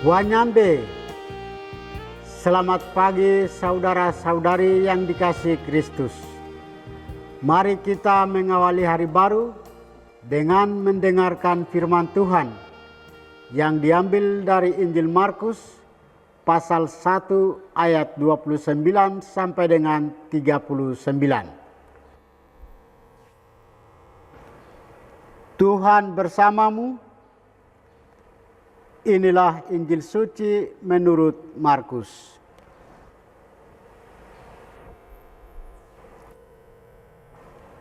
Wanyambe, selamat pagi saudara-saudari yang dikasihi Kristus. Mari kita mengawali hari baru dengan mendengarkan firman Tuhan yang diambil dari Injil Markus pasal 1 ayat 29 sampai dengan 39. Tuhan bersamamu. Inilah Injil suci menurut Markus.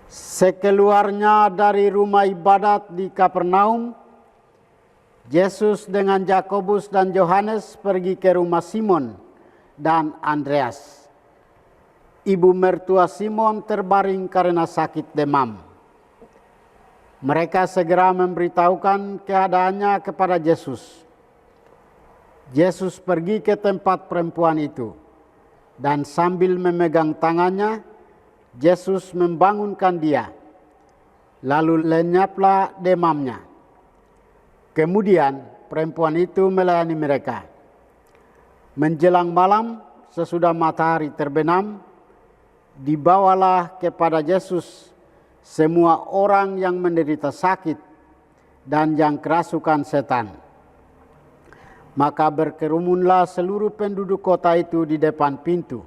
Sekeluarnya dari rumah ibadat di Kapernaum, Yesus dengan Yakobus dan Yohanes pergi ke rumah Simon dan Andreas. Ibu mertua Simon terbaring karena sakit demam. Mereka segera memberitahukan keadaannya kepada Yesus. Yesus pergi ke tempat perempuan itu, dan sambil memegang tangannya, Yesus membangunkan dia. Lalu lenyaplah demamnya. Kemudian perempuan itu melayani mereka. Menjelang malam, sesudah matahari terbenam, dibawalah kepada Yesus semua orang yang menderita sakit dan yang kerasukan setan. Maka berkerumunlah seluruh penduduk kota itu di depan pintu.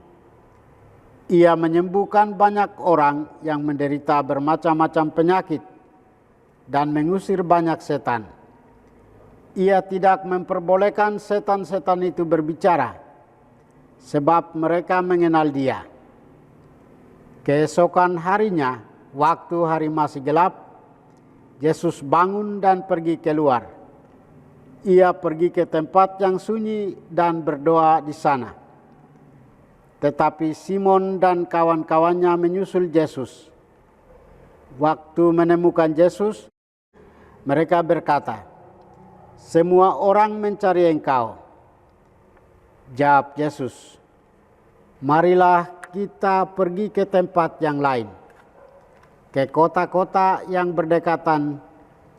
Ia menyembuhkan banyak orang yang menderita bermacam-macam penyakit dan mengusir banyak setan. Ia tidak memperbolehkan setan-setan itu berbicara, sebab mereka mengenal dia. Keesokan harinya, waktu hari masih gelap, Yesus bangun dan pergi keluar. Ia pergi ke tempat yang sunyi dan berdoa di sana. Tetapi Simon dan kawan-kawannya menyusul Yesus. Waktu menemukan Yesus, mereka berkata, "Semua orang mencari Engkau." Jawab Yesus, "Marilah kita pergi ke tempat yang lain, ke kota-kota yang berdekatan,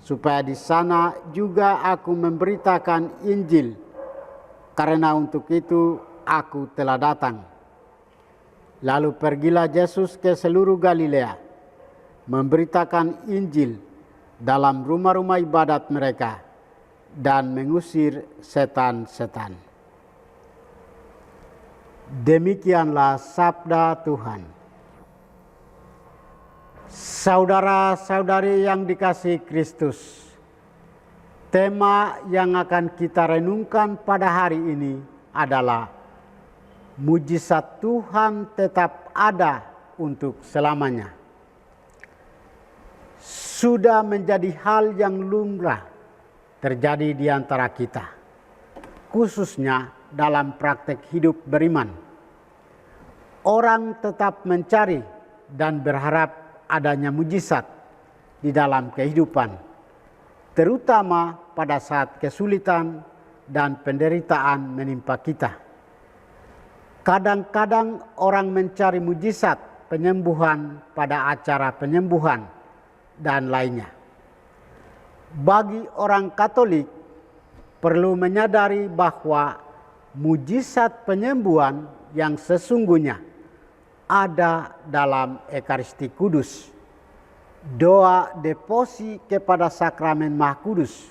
supaya di sana juga aku memberitakan Injil, karena untuk itu aku telah datang." Lalu pergilah Yesus ke seluruh Galilea, memberitakan Injil dalam rumah-rumah ibadat mereka, dan mengusir setan-setan. Demikianlah sabda Tuhan. Saudara-saudari yang dikasihi Kristus, tema yang akan kita renungkan pada hari ini adalah mujizat Tuhan tetap ada untuk selamanya. Sudah menjadi hal yang lumrah terjadi di antara kita, khususnya dalam praktek hidup beriman. Orang tetap mencari dan berharap adanya mujizat di dalam kehidupan, terutama pada saat kesulitan dan penderitaan menimpa kita. Kadang-kadang orang mencari mujizat penyembuhan pada acara penyembuhan dan lainnya. Bagi orang Katolik, perlu menyadari bahwa mujizat penyembuhan yang sesungguhnya ada dalam Ekaristi Kudus, doa devosi kepada Sakramen Maha Kudus,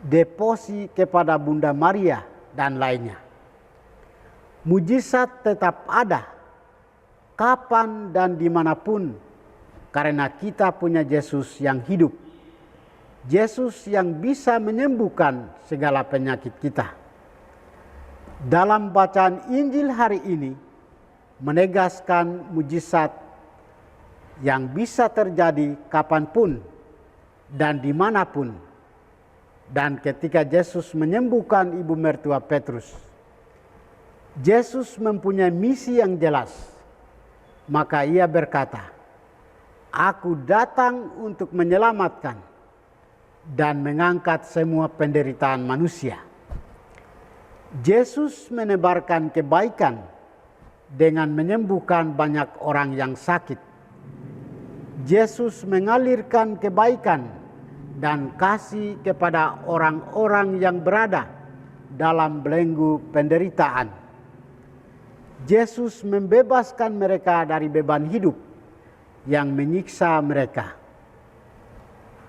devosi kepada Bunda Maria, dan lainnya. Mujizat tetap ada, kapan dan dimanapun, karena kita punya Yesus yang hidup, Yesus yang bisa menyembuhkan segala penyakit kita. Dalam bacaan Injil hari ini, menegaskan mujizat yang bisa terjadi kapanpun dan dimanapun. Dan ketika Yesus menyembuhkan ibu mertua Petrus, Yesus mempunyai misi yang jelas. Maka ia berkata, "Aku datang untuk menyelamatkan dan mengangkat semua penderitaan manusia." Yesus menebarkan kebaikan dengan menyembuhkan banyak orang yang sakit. Yesus mengalirkan kebaikan dan kasih kepada orang-orang yang berada dalam belenggu penderitaan. Yesus membebaskan mereka dari beban hidup yang menyiksa mereka.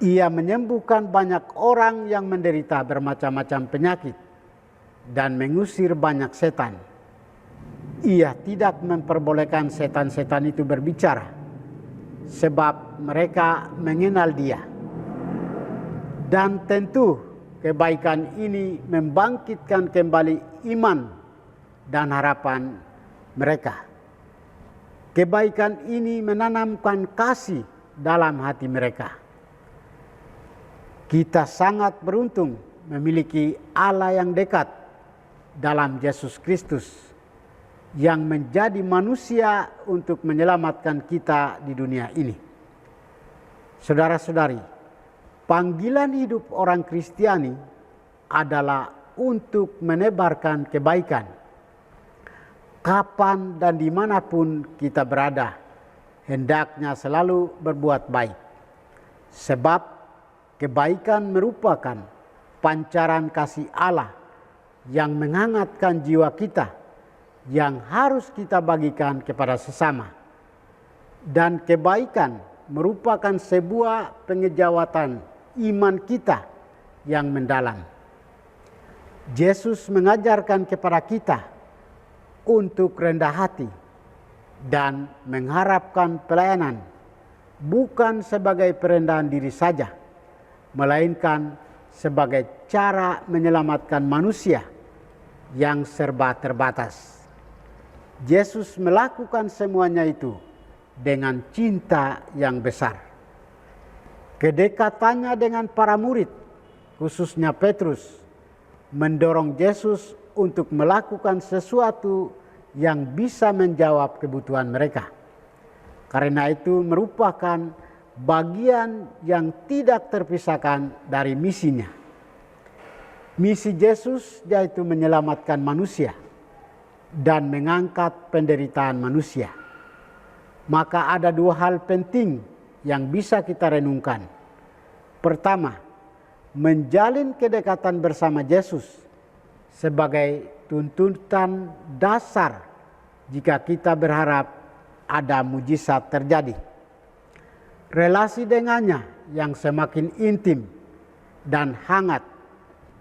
Ia menyembuhkan banyak orang yang menderita bermacam-macam penyakit dan mengusir banyak setan. Ia tidak memperbolehkan setan-setan itu berbicara, sebab mereka mengenal Dia. Dan tentu kebaikan ini membangkitkan kembali iman dan harapan mereka. Kebaikan ini menanamkan kasih dalam hati mereka. Kita sangat beruntung memiliki Allah yang dekat dalam Yesus Kristus, yang menjadi manusia untuk menyelamatkan kita di dunia ini. Saudara-saudari, panggilan hidup orang Kristiani adalah untuk menebarkan kebaikan. Kapan dan dimanapun kita berada, hendaknya selalu berbuat baik. Sebab kebaikan merupakan pancaran kasih Allah yang menghangatkan jiwa kita, yang harus kita bagikan kepada sesama. Dan kebaikan merupakan sebuah pengejawatan iman kita yang mendalam. Yesus mengajarkan kepada kita untuk rendah hati dan mengharapkan pelayanan bukan sebagai perendahan diri saja, melainkan sebagai cara menyelamatkan manusia yang serba terbatas. Yesus melakukan semuanya itu dengan cinta yang besar. Kedekatannya dengan para murid, khususnya Petrus, mendorong Yesus untuk melakukan sesuatu yang bisa menjawab kebutuhan mereka. Karena itu merupakan bagian yang tidak terpisahkan dari misinya. Misi Yesus yaitu menyelamatkan manusia dan mengangkat penderitaan manusia. Maka ada dua hal penting yang bisa kita renungkan. Pertama, menjalin kedekatan bersama Yesus sebagai tuntutan dasar jika kita berharap ada mujizat terjadi. Relasi dengannya yang semakin intim dan hangat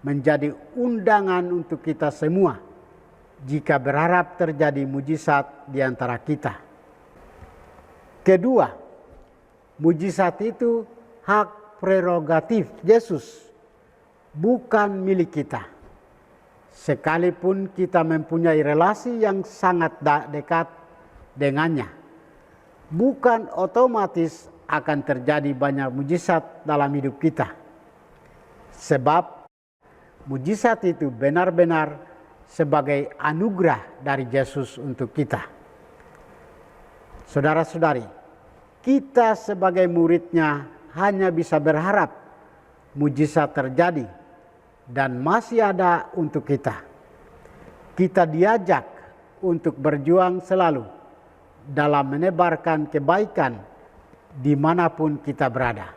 menjadi undangan untuk kita semua jika berharap terjadi mujizat di antara kita. Kedua, mujizat itu hak prerogatif Yesus, bukan milik kita. Sekalipun kita mempunyai relasi yang sangat dekat dengannya, bukan otomatis akan terjadi banyak mujizat dalam hidup kita. Sebab mujizat itu benar-benar sebagai anugerah dari Yesus untuk kita. Saudara-saudari, kita sebagai muridnya hanya bisa berharap mujizat terjadi dan masih ada untuk kita. Kita diajak untuk berjuang selalu dalam menebarkan kebaikan dimanapun kita berada.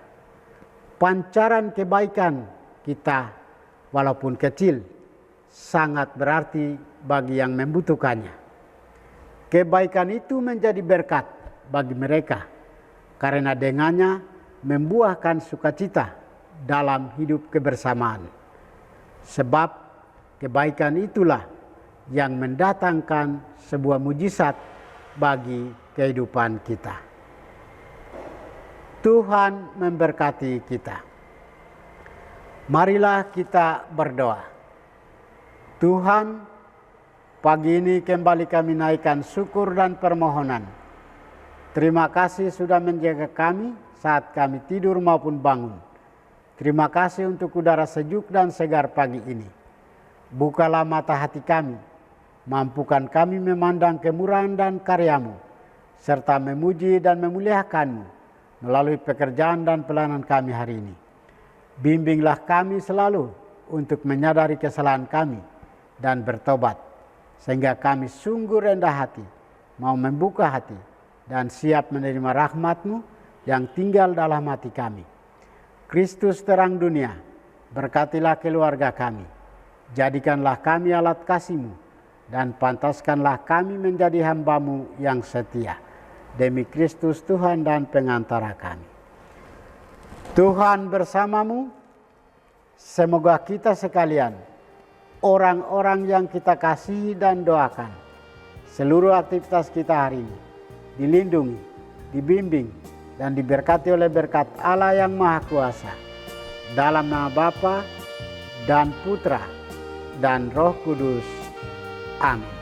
Pancaran kebaikan kita walaupun kecil sangat berarti bagi yang membutuhkannya. Kebaikan itu menjadi berkat bagi mereka karena dengannya membuahkan sukacita dalam hidup kebersamaan. Sebab kebaikan itulah yang mendatangkan sebuah mujizat bagi kehidupan kita. Tuhan memberkati kita. Marilah kita berdoa. Tuhan, pagi ini kembali kami naikkan syukur dan permohonan. Terima kasih sudah menjaga kami saat kami tidur maupun bangun. Terima kasih untuk udara sejuk dan segar pagi ini. Bukalah mata hati kami, mampukan kami memandang kemurahan dan karya-Mu, serta memuji dan memuliakan-Mu melalui pekerjaan dan pelayanan kami hari ini. Bimbinglah kami selalu untuk menyadari kesalahan kami dan bertobat, sehingga kami sungguh rendah hati, mau membuka hati, dan siap menerima rahmat-Mu yang tinggal dalam hati kami. Kristus terang dunia, berkatilah keluarga kami. Jadikanlah kami alat kasih-Mu, dan pantaskanlah kami menjadi hamba-Mu yang setia. Demi Kristus Tuhan dan pengantara kami. Tuhan bersamamu, semoga kita sekalian, orang-orang yang kita kasihi dan doakan, seluruh aktivitas kita hari ini dilindungi, dibimbing, dan diberkati oleh berkat Allah yang Maha Kuasa. Dalam nama Bapa dan Putra dan Roh Kudus. Amin.